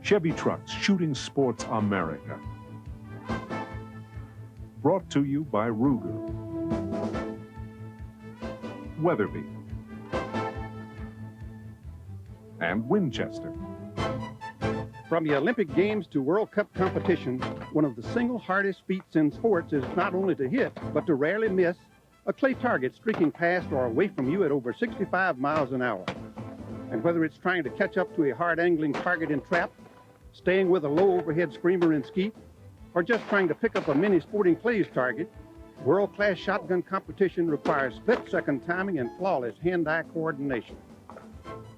Chevy Trucks, Shooting Sports America. Brought to you by Ruger, Weatherby, and Winchester. From the Olympic Games to World Cup competition, one of the single hardest feats in sports is not only to hit, but to rarely miss a clay target streaking past or away from you at over 65 miles an hour. And whether it's trying to catch up to a hard angling target in trap, staying with a low overhead screamer in skeet, or just trying to pick up a mini sporting clays target, world-class shotgun competition requires split-second timing and flawless hand-eye coordination.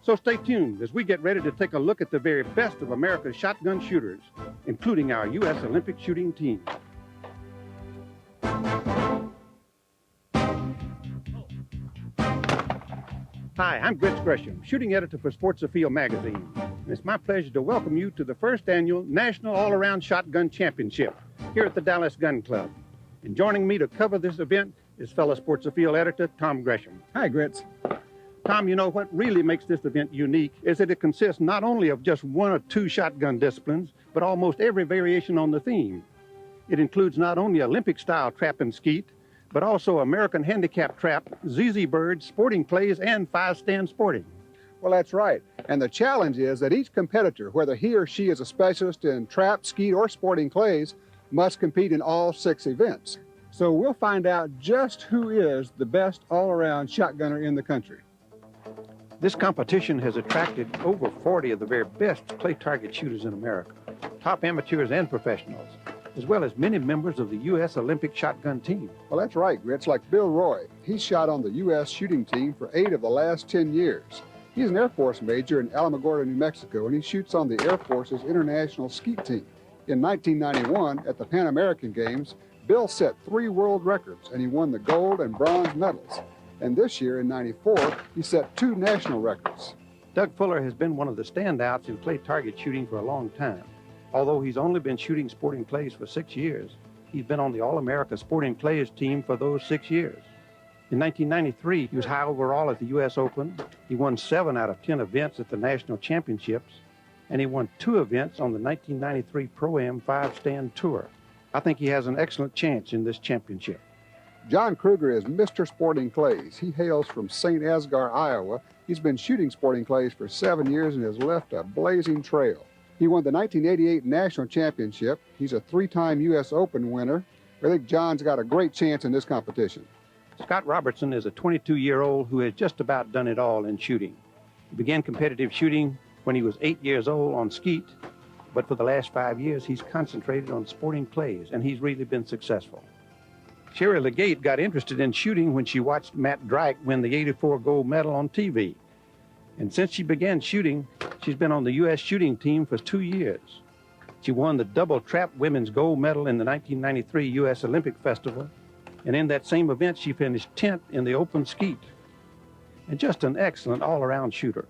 So stay tuned as we get ready to take a look at the very best of America's shotgun shooters, including our U.S. Olympic shooting team. Hi, I'm Gresham, shooting editor for Sports Afield magazine. And it's my pleasure to welcome you to the first annual National All-Around Shotgun Championship here at the Dallas Gun Club. And joining me to cover this event is fellow Sports Afield editor Tom Gresham. Hi, Grits. Tom, you know what really makes this event unique is that it consists not only of just one or two shotgun disciplines, but almost every variation on the theme. It includes not only Olympic-style trap and skeet, but also American handicap trap, ZZ birds, sporting clays, and five-stand sporting. Well, that's right. And the challenge is that each competitor, whether he or she is a specialist in trap, skeet, or sporting clays, must compete in all 6 events. So we'll find out just who is the best all-around shotgunner in the country. This competition has attracted over 40 of the very best clay target shooters in America, top amateurs and professionals, as well as many members of the U.S. Olympic shotgun team. Well, that's right, Grits, like Bill Roy. He's shot on the U.S. shooting team for 8 of the last 10 years. He's an Air Force major in Alamogordo, New Mexico, and he shoots on the Air Force's international skeet team. In 1991, at the Pan American Games, Bill set 3 world records, and he won the gold and bronze medals. And this year, in '94, he set 2 national records. Doug Fuller has been one of the standouts in clay target shooting for a long time. Although he's only been shooting sporting clays for 6 years, he's been on the All-America Sporting Clays team for those 6 years. In 1993, he was high overall at the U.S. Open. He won 7 out of 10 events at the National Championships, and he won 2 events on the 1993 Pro-Am 5-Stand Tour. I think he has an excellent chance in this championship. John Kruger is Mr. Sporting Clays. He hails from St. Asgar, Iowa. He's been shooting sporting clays for 7 years and has left a blazing trail. He won the 1988 National Championship. He's a 3-time U.S. Open winner. I think John's got a great chance in this competition. Scott Robertson is a 22-year-old who has just about done it all in shooting. He began competitive shooting when he was 8 years old on skeet, but for the last 5 years, he's concentrated on sporting clays, and he's really been successful. Sherry Legate got interested in shooting when she watched Matt Drake win the '84 gold medal on TV. And since she began shooting, she's been on the U.S. shooting team for 2 years. She won the double trap women's gold medal in the 1993 U.S. Olympic Festival, and in that same event, she finished 10th in the open skeet. And just an excellent all-around shooter.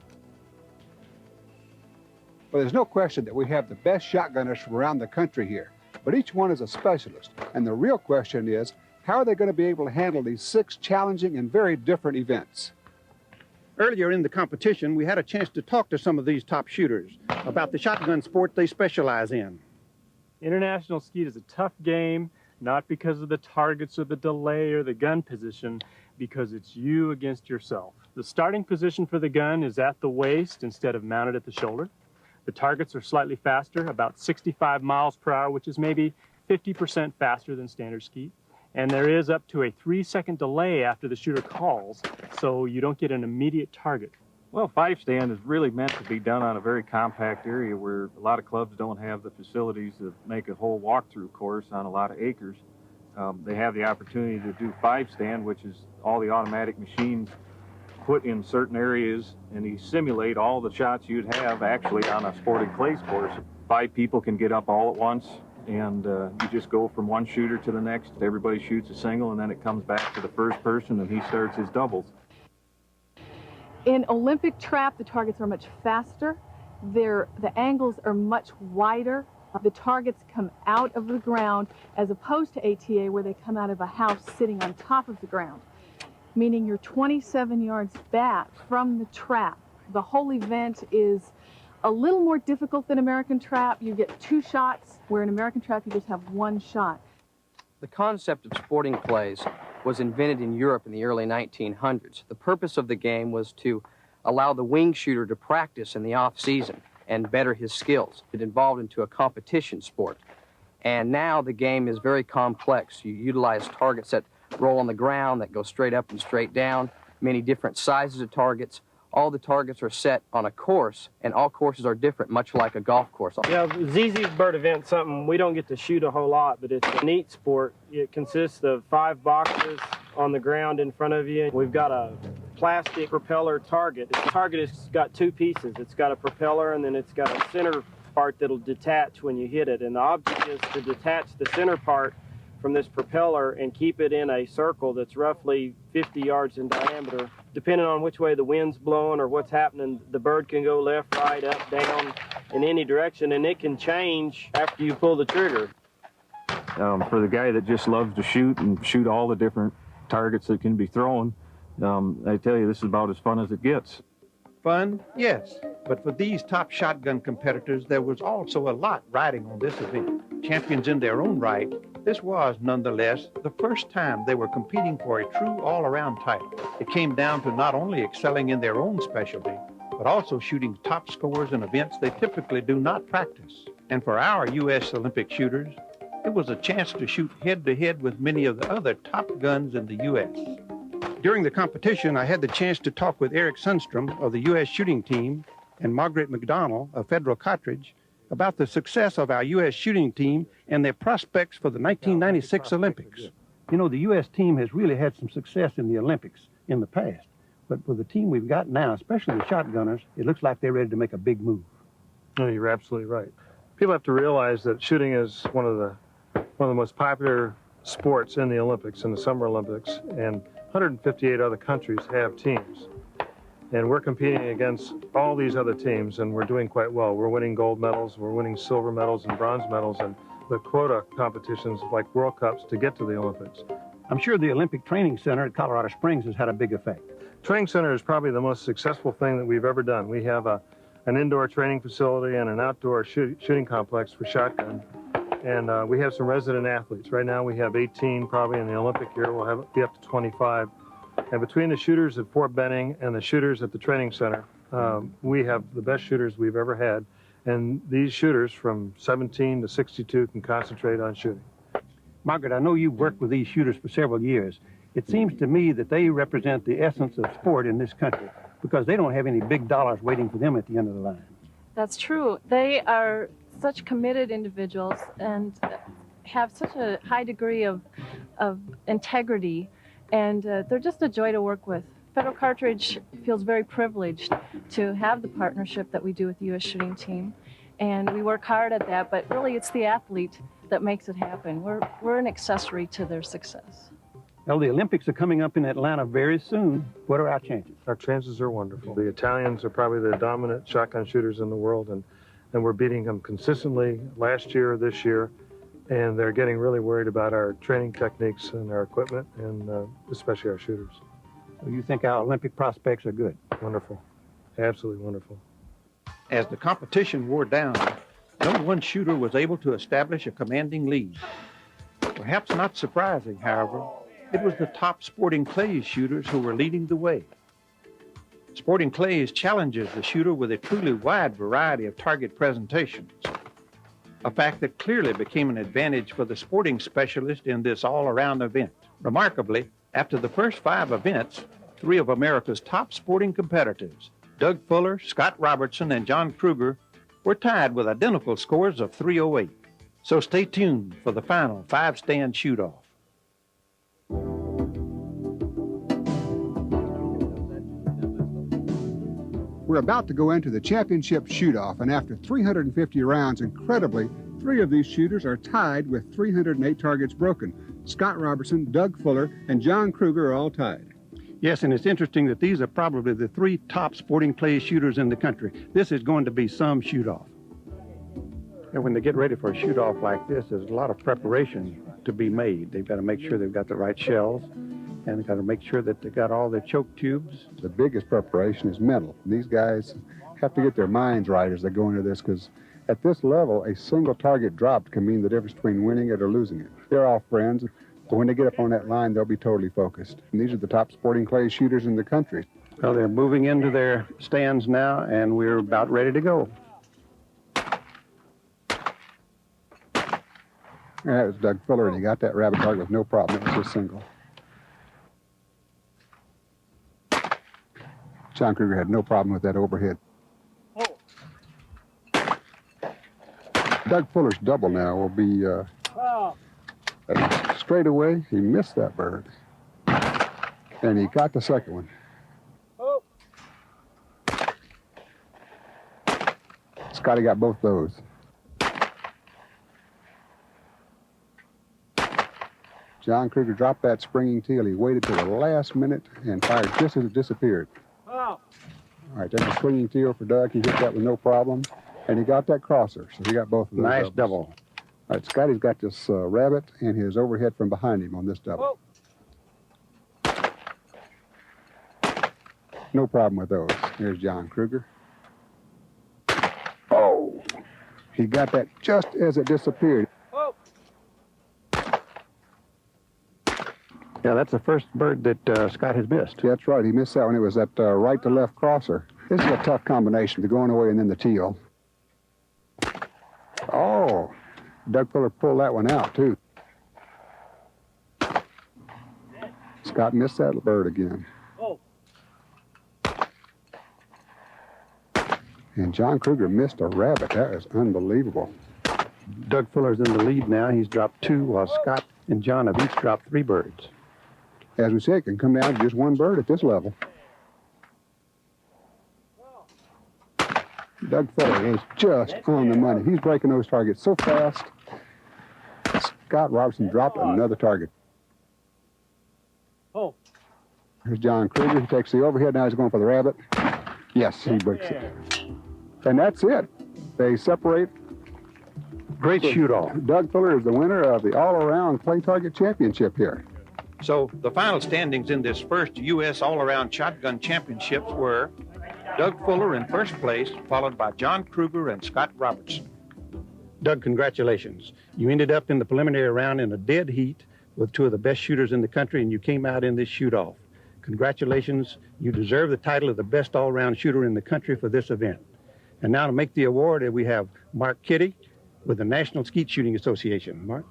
Well, there's no question that we have the best shotgunners from around the country here, but each one is a specialist. And the real question is, how are they going to be able to handle these 6 challenging and very different events? Earlier in the competition, we had a chance to talk to some of these top shooters about the shotgun sport they specialize in. International skeet is a tough game, not because of the targets or the delay or the gun position, because it's you against yourself. The starting position for the gun is at the waist instead of mounted at the shoulder. The targets are slightly faster, about 65 miles per hour, which is maybe 50% faster than standard skeet. And there is up to a 3-second delay after the shooter calls, so you don't get an immediate target. Well, 5-stand is really meant to be done on a very compact area where a lot of clubs don't have the facilities to make a whole walkthrough course on a lot of acres. They have the opportunity to do 5-stand, which is all the automatic machines put in certain areas, and you simulate all the shots you'd have actually on a sporting clays course. 5 people can get up all at once, and you just go from one shooter to the next. Everybody shoots a single, and then it comes back to the first person, and he starts his doubles. In Olympic trap, the targets are much faster. The angles are much wider. The targets come out of the ground as opposed to ATA, where they come out of a house sitting on top of the ground, meaning you're 27 yards back from the trap. The whole event is a little more difficult than American trap. You get 2 shots, where in American trap you just have 1 shot. The concept of sporting clays was invented in Europe in the early 1900s. The purpose of the game was to allow the wing shooter to practice in the off-season and better his skills. It evolved into a competition sport. And now the game is very complex. You utilize targets that roll on the ground, that go straight up and straight down, many different sizes of targets. All the targets are set on a course, and all courses are different, much like a golf course. Yeah, ZZ's bird event's something we don't get to shoot a whole lot, but it's a neat sport. It consists of 5 boxes on the ground in front of you. We've got a plastic propeller target. The target has got 2 pieces. It's got a propeller, and then it's got a center part that'll detach when you hit it. And the object is to detach the center part from this propeller and keep it in a circle that's roughly 50 yards in diameter. Depending on which way the wind's blowing or what's happening, the bird can go left, right, up, down, in any direction, and it can change after you pull the trigger. For the guy that just loves to shoot and shoot all the different targets that can be thrown, I tell you, this is about as fun as it gets. Fun? Yes. But for these top shotgun competitors, there was also a lot riding on this event. Champions in their own right, this was, nonetheless, the first time they were competing for a true all-around title. It came down to not only excelling in their own specialty, but also shooting top scores in events they typically do not practice. And for our U.S. Olympic shooters, it was a chance to shoot head-to-head with many of the other top guns in the U.S. During the competition, I had the chance to talk with Eric Sundstrom of the U.S. shooting team and Margaret McDonald of Federal Cartridge about the success of our U.S. shooting team and their prospects for the 1996 Olympics. You know, the U.S. team has really had some success in the Olympics in the past, but for the team we've got now, especially the shotgunners, it looks like they're ready to make a big move. No, you're absolutely right. People have to realize that shooting is one of the most popular sports in the Olympics, in the Summer Olympics, and 158 other countries have teams. And we're competing against all these other teams, and we're doing quite well. We're winning gold medals, we're winning silver medals and bronze medals, and the quota competitions like World Cups to get to the Olympics. I'm sure the Olympic Training Center at Colorado Springs has had a big effect. Training Center is probably the most successful thing that we've ever done. We have an indoor training facility and an outdoor shooting complex for shotgun. And we have some resident athletes. Right now we have 18 probably in the Olympic year. We'll be up to 25. And between the shooters at Fort Benning and the shooters at the training center, we have the best shooters we've ever had. And these shooters from 17 to 62 can concentrate on shooting. Margaret, I know you've worked with these shooters for several years. It seems to me that they represent the essence of sport in this country because they don't have any big dollars waiting for them at the end of the line. That's true. They are such committed individuals and have such a high degree of integrity, and they're just a joy to work with. Federal Cartridge feels very privileged to have the partnership that we do with the U.S. shooting team, and we work hard at that, but really it's the athlete that makes it happen. We're an accessory to their success. Well, the Olympics are coming up in Atlanta very soon. What are our chances? Our chances are wonderful. The Italians are probably the dominant shotgun shooters in the world, and we're beating them consistently last year, this year, and they're getting really worried about our training techniques and our equipment, and especially our shooters. So you think our Olympic prospects are good? Wonderful. Absolutely wonderful. As the competition wore down, no one shooter was able to establish a commanding lead. Perhaps not surprising, however, it was the top sporting clays shooters who were leading the way. Sporting clays challenges the shooter with a truly wide variety of target presentations, a fact that clearly became an advantage for the sporting specialist in this all-around event. Remarkably, after the first 5 events, 3 of America's top sporting competitors, Doug Fuller, Scott Robertson, and John Kruger, were tied with identical scores of 308. So stay tuned for the final 5-stand shoot-off. We're about to go into the championship shoot-off, and after 350 rounds, incredibly, 3 of these shooters are tied with 308 targets broken. Scott Robertson, Doug Fuller, and John Kruger are all tied. Yes, and it's interesting that these are probably the 3 top sporting clays shooters in the country. This is going to be some shoot-off. And when they get ready for a shoot-off like this, there's a lot of preparation to be made. They've got to make sure they've got the right shells, and they've got to make sure that they've got all their choke tubes. The biggest preparation is mental. These guys have to get their minds right as they go into this, because at this level, a single target dropped can mean the difference between winning it or losing it. They're all friends, but when they get up on that line, they'll be totally focused. And these are the top sporting clay shooters in the country. Well, they're moving into their stands now, and we're about ready to go. That was Doug Fuller, and he got that rabbit target with no problem. It was just single. John Kruger had no problem with that overhead. Doug Fuller's double now will be straight away. He missed that bird, and he got the second one. Scotty got both those. John Kruger dropped that springing teal. He waited till the last minute and fired just as it disappeared. All right, that's a swinging teal for Doug. He hit that with no problem, and he got that crosser, so he got both of those. Nice doubles. double. All right, Scotty's got this rabbit and his overhead from behind him on this double. No problem with those. Here's John Kruger. Oh, he got that just as it disappeared. Yeah, that's the first bird that Scott has missed. That's right. He missed that one. It was that right to left crosser. This is a tough combination, the going away and then the teal. Oh, Doug Fuller pulled that one out, too. Scott missed that bird again. And John Kruger missed a rabbit. That is unbelievable. Doug Fuller's in the lead now. He's dropped 2, while Scott and John have each dropped 3 birds. As we say, it can come down to just one bird at this level. Doug Fuller is just on the money. He's breaking those targets so fast. Scott Robertson dropped another target. Here's John Kruger. He takes the overhead. Now he's going for the rabbit. Yes, he breaks it. And that's it. They separate. Great shoot-off. Doug Fuller is the winner of the all-around clay target championship here. So the final standings in this first U.S. All-Around Shotgun Championships were Doug Fuller in first place, followed by John Kruger and Scott Robertson. Doug, congratulations. You ended up in the preliminary round in a dead heat with 2 of the best shooters in the country, and you came out in this shoot-off. Congratulations. You deserve the title of the best all-around shooter in the country for this event. And now to make the award, we have Mark Kitty with the National Skeet Shooting Association. Mark?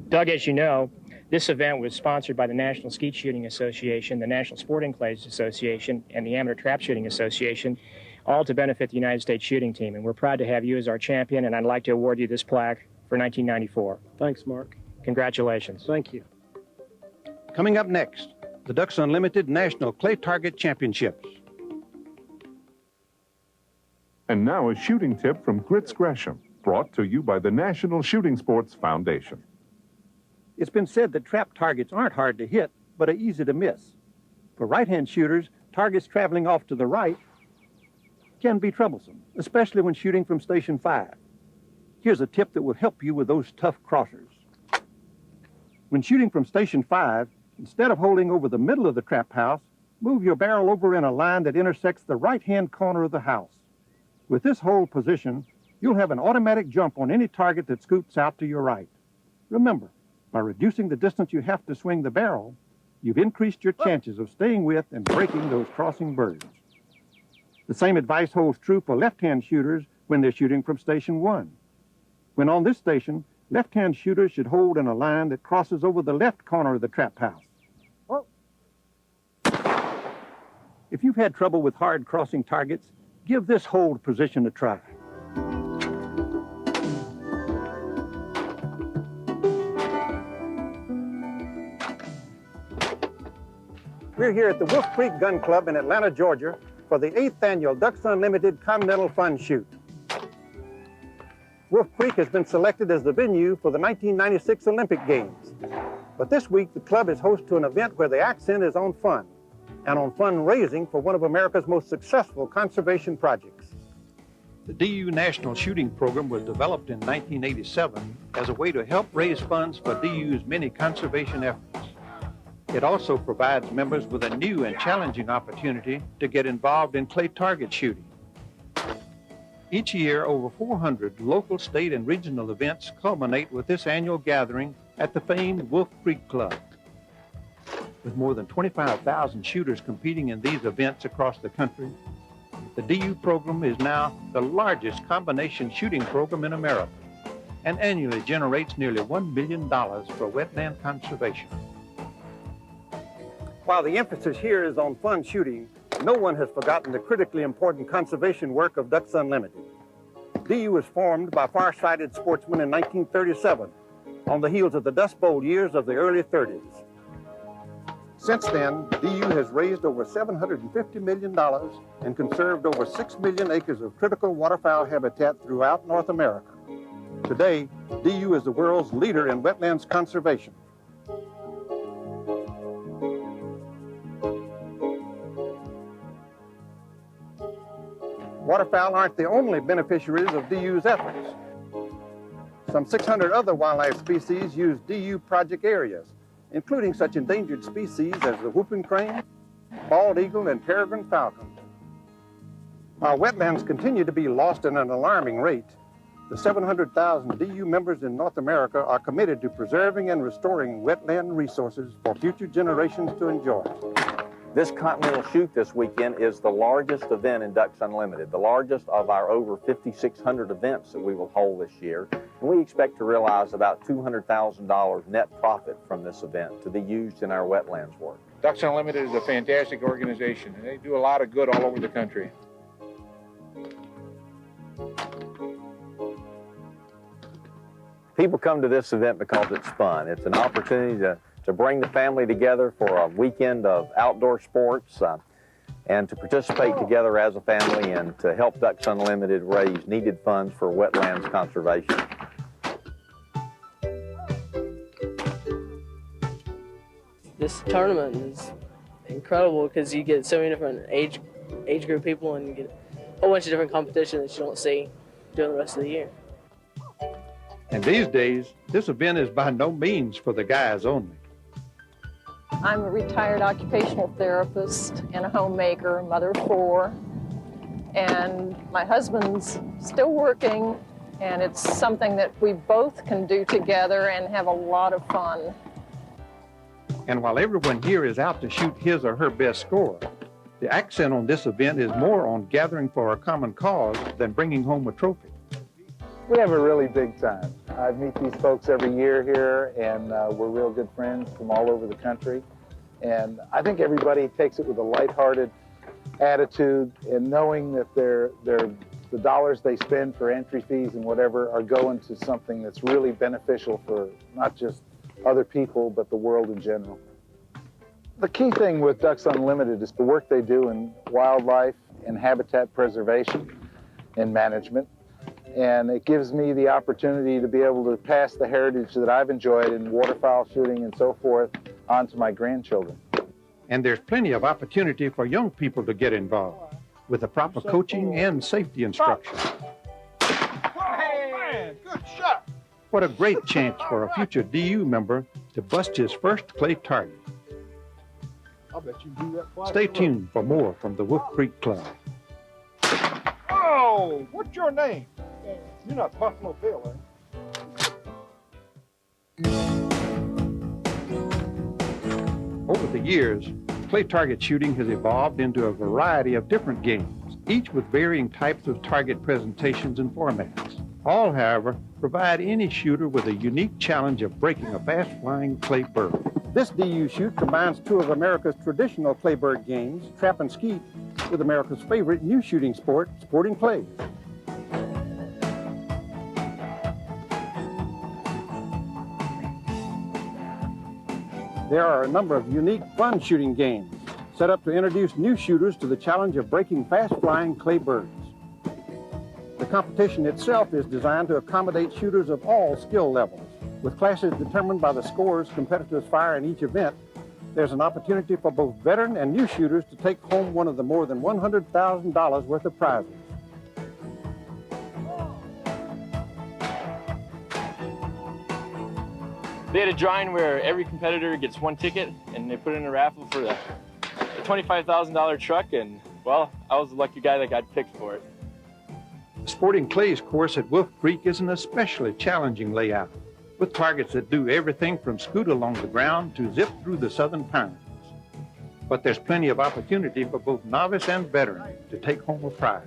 Doug, as you know, this event was sponsored by the National Skeet Shooting Association, the National Sporting Clays Association, and the Amateur Trap Shooting Association, all to benefit the United States shooting team. And we're proud to have you as our champion, and I'd like to award you this plaque for 1994. Thanks, Mark. Congratulations. Thank you. Coming up next, the Ducks Unlimited National Clay Target Championships. And now a shooting tip from Grits Gresham, brought to you by the National Shooting Sports Foundation. It's been said that trap targets aren't hard to hit, but are easy to miss. For right-hand shooters, targets traveling off to the right can be troublesome, especially when shooting from Station 5. Here's a tip that will help you with those tough crossers. When shooting from Station 5, instead of holding over the middle of the trap house, move your barrel over in a line that intersects the right-hand corner of the house. With this hold position, you'll have an automatic jump on any target that scoops out to your right. Remember, by reducing the distance you have to swing the barrel, you've increased your chances of staying with and breaking those crossing birds. The same advice holds true for left-hand shooters when they're shooting from Station 1. When on this station, left-hand shooters should hold in a line that crosses over the left corner of the trap house. If you've had trouble with hard crossing targets, give this hold position a try. We're here at the Wolf Creek Gun Club in Atlanta, Georgia, for the 8th annual Ducks Unlimited Continental Fun Shoot. Wolf Creek has been selected as the venue for the 1996 Olympic Games. But this week, the club is host to an event where the accent is on fun, and on fundraising for one of America's most successful conservation projects. The DU National Shooting Program was developed in 1987 as a way to help raise funds for DU's many conservation efforts. It also provides members with a new and challenging opportunity to get involved in clay target shooting. Each year, over 400 local, state, and regional events culminate with this annual gathering at the famed Wolf Creek Club. With more than 25,000 shooters competing in these events across the country, the DU program is now the largest combination shooting program in America and annually generates nearly $1 billion for wetland conservation. While the emphasis here is on fun shooting, no one has forgotten the critically important conservation work of Ducks Unlimited. DU was formed by far-sighted sportsmen in 1937 on the heels of the Dust Bowl years of the early 30s. Since then, DU has raised over $750 million and conserved over 6 million acres of critical waterfowl habitat throughout North America. Today, DU is the world's leader in wetlands conservation. Waterfowl aren't the only beneficiaries of DU's efforts. Some 600 other wildlife species use DU project areas, including such endangered species as the whooping crane, bald eagle, and peregrine falcon. While wetlands continue to be lost at an alarming rate, the 700,000 DU members in North America are committed to preserving and restoring wetland resources for future generations to enjoy. This Continental Shoot this weekend is the largest event in Ducks Unlimited, the largest of our over 5,600 events that we will hold this year. And we expect to realize about $200,000 net profit from this event to be used in our wetlands work. Ducks Unlimited is a fantastic organization, and they do a lot of good all over the country. People come to this event because it's fun. It's an opportunity to bring the family together for a weekend of outdoor sports and to participate together as a family and to help Ducks Unlimited raise needed funds for wetlands conservation. This tournament is incredible because you get so many different age group people and you get a whole bunch of different competition that you don't see during the rest of the year. And these days, this event is by no means for the guys only. I'm a retired occupational therapist and a homemaker, mother of 4, and my husband's still working, and it's something that we both can do together and have a lot of fun. And while everyone here is out to shoot his or her best score, the accent on this event is more on gathering for a common cause than bringing home a trophy. We have a really big time. I meet these folks every year here, and we're real good friends from all over the country. And I think everybody takes it with a lighthearted attitude and knowing that the dollars they spend for entry fees and whatever are going to something that's really beneficial for not just other people, but the world in general. The key thing with Ducks Unlimited is the work they do in wildlife and habitat preservation and management. And it gives me the opportunity to be able to pass the heritage that I've enjoyed in waterfowl shooting and so forth on to my grandchildren. And there's plenty of opportunity for young people to get involved with the proper coaching and safety instruction. Hey, man, good shot. What a great chance for a future DU member to bust his first clay target. I'll bet you do that twice. Stay tuned for more from the Wolf Creek Club. Oh, what's your name? You're not Buffalo Bill, eh? Over the years, clay target shooting has evolved into a variety of different games, each with varying types of target presentations and formats. All, however, provide any shooter with a unique challenge of breaking a fast-flying clay bird. This DU shoot combines 2 of America's traditional claybird games, trap and skeet, with America's favorite new shooting sport, sporting clays. There are a number of unique fun shooting games set up to introduce new shooters to the challenge of breaking fast-flying clay birds. The competition itself is designed to accommodate shooters of all skill levels. With classes determined by the scores competitors fire in each event, there's an opportunity for both veteran and new shooters to take home one of the more than $100,000 worth of prizes. They had a drawing where every competitor gets 1 ticket, and they put in a raffle for the $25,000 truck, and, well, I was the lucky guy that got picked for it. The Sporting Clays course at Wolf Creek is an especially challenging layout, with targets that do everything from scoot along the ground to zip through the southern pines. But there's plenty of opportunity for both novice and veteran to take home a prize.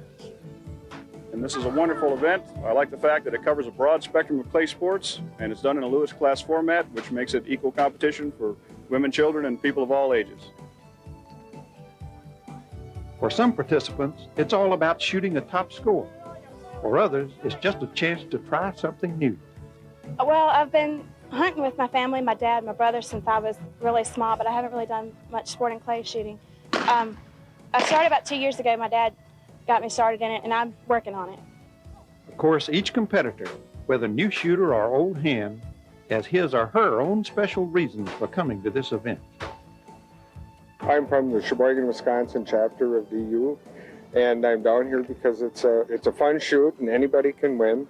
And this is a wonderful event. I like the fact that it covers a broad spectrum of clay sports, and it's done in a Lewis class format, which makes it equal competition for women, children, and people of all ages. For some participants, it's all about shooting a top score. For others, it's just a chance to try something new. Well, I've been hunting with my family, my dad, my brother, since I was really small, but I haven't really done much sporting clay shooting. I started about 2 years ago. My dad got me started in it, and I'm working on it. Of course, each competitor, whether new shooter or old hand, has his or her own special reasons for coming to this event. I'm from the Sheboygan, Wisconsin chapter of DU, and I'm down here because it's a fun shoot and anybody can win,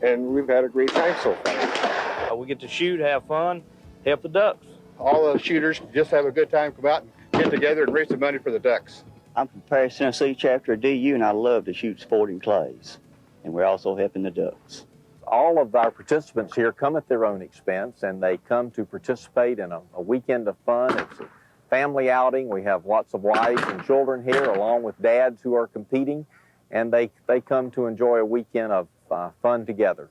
and we've had a great time so far. We get to shoot, have fun, help the ducks. All the shooters just have a good time, come out and get together and raise some money for the ducks. I'm from Paris, Tennessee chapter of DU, and I love to shoot sporting clays, and we're also helping the ducks. All of our participants here come at their own expense, and they come to participate in a weekend of fun. It's a family outing. We have lots of wives and children here, along with dads who are competing, and they come to enjoy a weekend of fun together.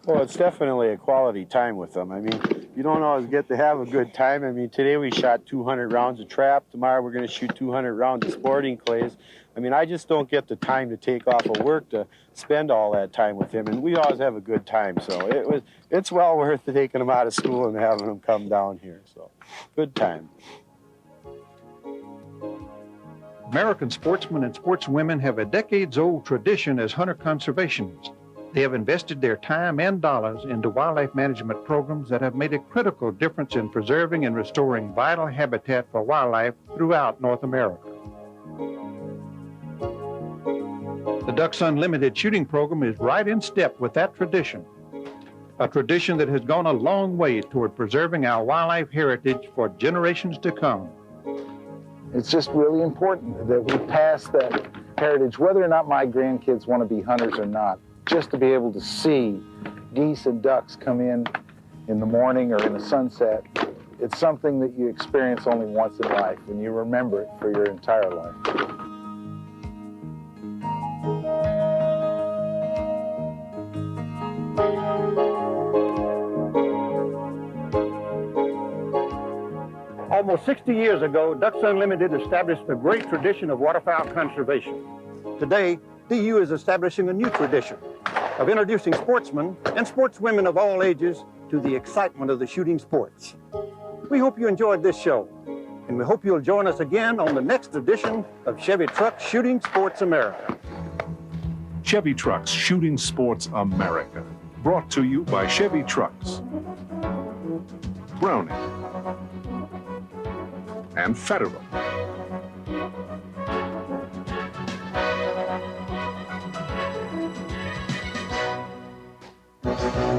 Well, it's definitely a quality time with them. I mean, you don't always get to have a good time. I mean, today we shot 200 rounds of trap. Tomorrow we're going to shoot 200 rounds of sporting clays. I mean, I just don't get the time to take off of work to spend all that time with him, and we always have a good time. So it's well worth taking them out of school and having them come down here. So, good time. American sportsmen and sportswomen have a decades-old tradition as hunter conservationists. They have invested their time and dollars into wildlife management programs that have made a critical difference in preserving and restoring vital habitat for wildlife throughout North America. The Ducks Unlimited shooting program is right in step with that tradition, a tradition that has gone a long way toward preserving our wildlife heritage for generations to come. It's just really important that we pass that heritage, whether or not my grandkids want to be hunters or not, just to be able to see geese and ducks come in the morning or in the sunset. It's something that you experience only once in life, and you remember it for your entire life. Almost 60 years ago, Ducks Unlimited established a great tradition of waterfowl conservation. Today, DU is establishing a new tradition of introducing sportsmen and sportswomen of all ages to the excitement of the shooting sports. We hope you enjoyed this show, and we hope you'll join us again on the next edition of Chevy Trucks Shooting Sports America. Chevy Trucks Shooting Sports America. Brought to you by Chevy Trucks, Browning, and Federal. Thank you.